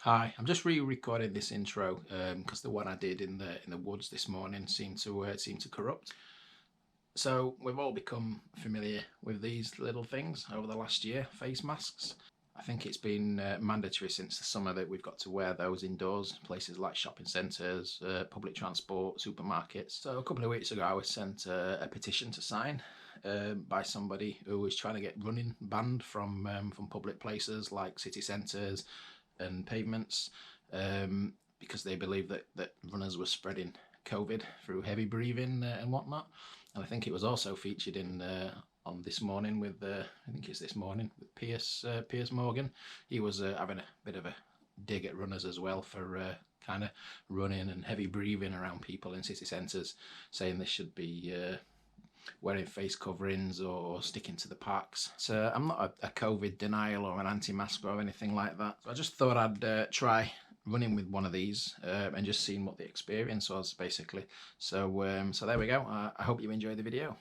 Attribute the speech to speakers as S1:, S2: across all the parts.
S1: Hi, I'm just re-recording this intro because the one I did in the woods this morning seemed to corrupt. So we've all become familiar with these little things over the last year, face masks. I think it's been mandatory since the summer that we've got to wear those indoors, places like shopping centres, public transport, supermarkets. So a couple of weeks ago I was sent a petition to sign by somebody who was trying to get running banned from public places like city centres and pavements because they believe that runners were spreading COVID through heavy breathing and whatnot. And I think it was also featured in on This Morning with I think it's This Morning with Piers Morgan. He was having a bit of a dig at runners as well for kind of running and heavy breathing around people in city centres, saying they should be wearing face coverings or sticking to the parks. So I'm not a COVID denial or an anti-mask or anything like that. So I just thought I'd try running with one of these and just seeing what the experience was, basically. So so there we go. I hope you enjoy the video.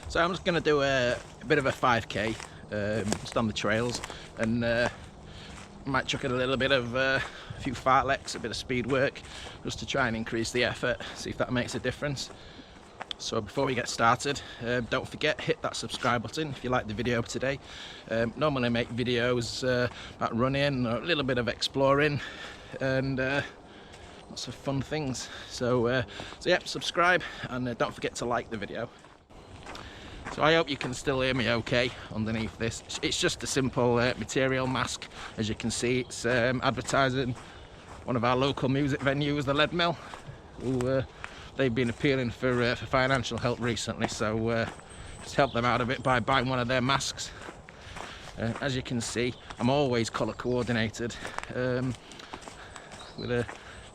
S1: So I'm just going to do a bit of a 5k just on the trails, and might chuck in a little bit of a few fartleks, a bit of speed work, just to try and increase the effort, see if that makes a difference. So before we get started, don't forget, hit that subscribe button if you like the video today. Normally I make videos about running, or a little bit of exploring, and lots of fun things. So yeah, subscribe, and don't forget to like the video. So I hope you can still hear me okay underneath this. It's just a simple material mask. As you can see, it's advertising one of our local music venues, the Lead Mill, who they've been appealing for financial help recently, so just help them out a bit by buying one of their masks. As you can see, I'm always colour coordinated with a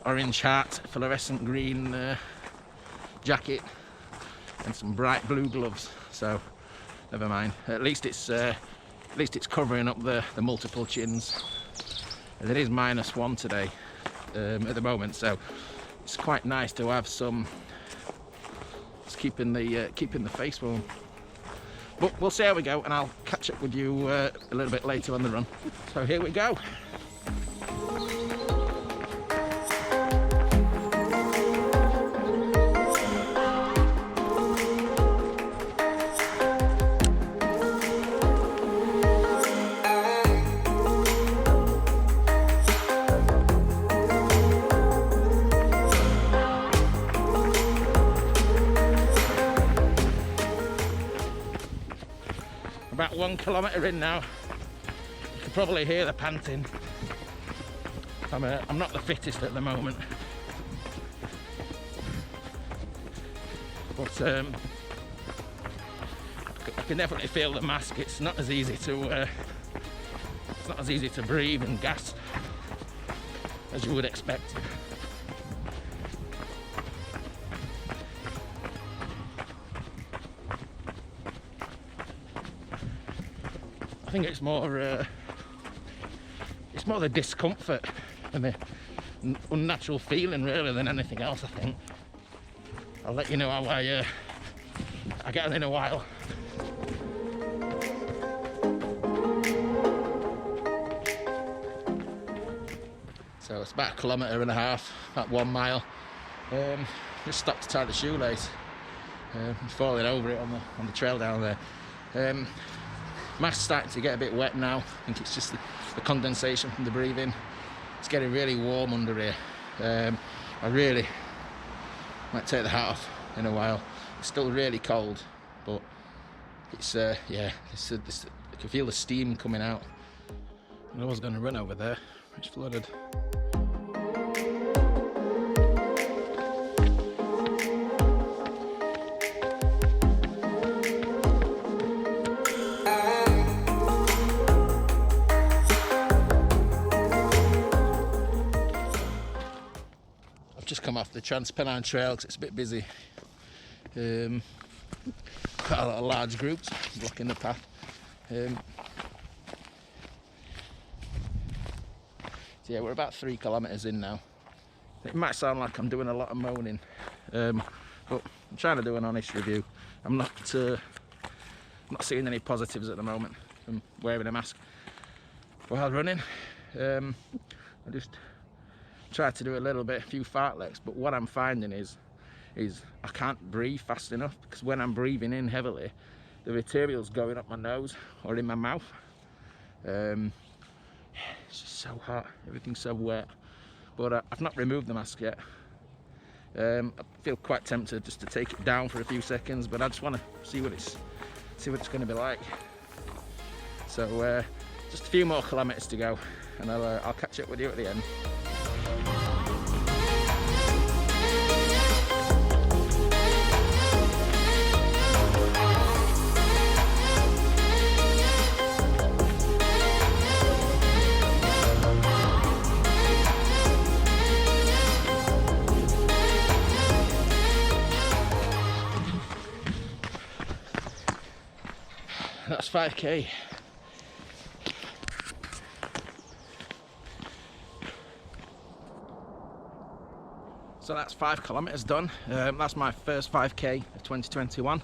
S1: orange heart, fluorescent green jacket, and some bright blue gloves. So never mind. At least it's covering up the multiple chins. And it is -1 today at the moment, so it's quite nice to have some. It's keeping the face warm. But we'll see how we go, and I'll catch up with you a little bit later on the run. So here we go. About 1 kilometre in now. You can probably hear the panting. I'm not the fittest at the moment, but I can definitely feel the mask. It's not as easy to breathe and gasp as you would expect. I think it's more the discomfort and the unnatural feeling really than anything else, I think. I'll let you know how I get on in a while. So it's about 1.5 kilometres, about 1 mile. Just stopped to tie the shoelace. Falling over it on the trail down there. Mask's starting to get a bit wet now. I think it's just the condensation from the breathing. It's getting really warm under here. I really might take the hat off in a while. It's still really cold, but it's yeah, I can feel the steam coming out. I was going to run over there. It's flooded. Just come off the Transpennine Trail because it's a bit busy. Quite a lot of large groups blocking the path. So yeah, we're about 3 kilometres in now. It might sound like I'm doing a lot of moaning, but I'm trying to do an honest review. I'm not seeing any positives at the moment from wearing a mask while running. I just try to do a few fartleks, but what I'm finding is I can't breathe fast enough, because when I'm breathing in heavily, the material's going up my nose or in my mouth. It's just so hot, everything's so wet. But I've not removed the mask yet. I feel quite tempted just to take it down for a few seconds, but I just want to see what it's going to be like. So just a few more kilometers to go, and I'll catch up with you at the end. That's 5k. So that's 5 kilometers done. That's my first 5k of 2021.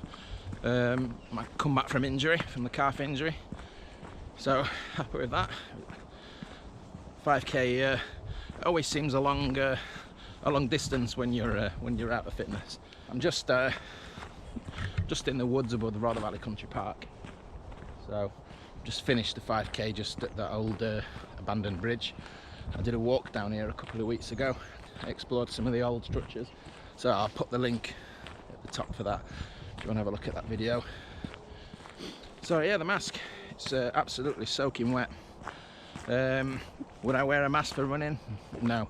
S1: My comeback from the calf injury. So happy with that. 5k always seems a long distance when you're out of fitness. I'm just in the woods above the Rother Valley Country Park. So just finished the 5k just at that old abandoned bridge. I did a walk down here a couple of weeks ago. I explored some of the old structures. So I'll put the link at the top for that if you want to have a look at that video. So yeah, the mask, it's absolutely soaking wet. Would I wear a mask for running? No.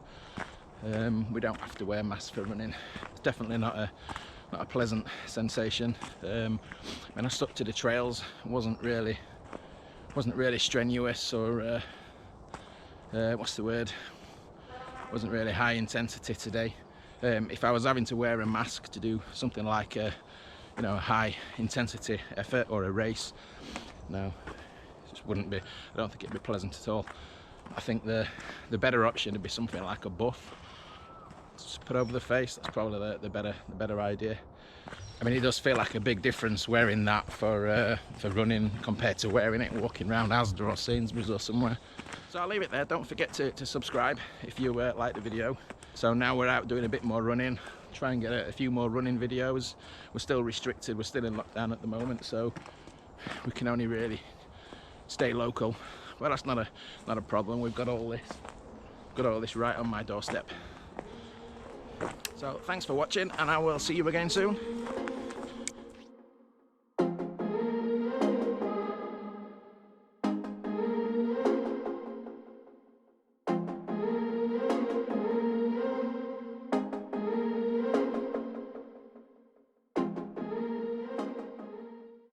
S1: We don't have to wear masks for running. It's definitely not a pleasant sensation. When I stuck to the trails, it wasn't really strenuous, or what's the word? Wasn't really high intensity today. If I was having to wear a mask to do something like a high intensity effort or a race, no, it just wouldn't be. I don't think it'd be pleasant at all. I think the better option would be something like a buff. Just put over the face. That's probably the better idea. I mean, it does feel like a big difference wearing that for running compared to wearing it walking around Asda or Sainsbury's or somewhere. So I'll leave it there. Don't forget to subscribe if you like the video. So now we're out doing a bit more running. Try and get a few more running videos. We're still restricted. We're still in lockdown at the moment, so we can only really stay local. Well, that's not a problem. We've got all this right on my doorstep. So thanks for watching, and I will see you again soon.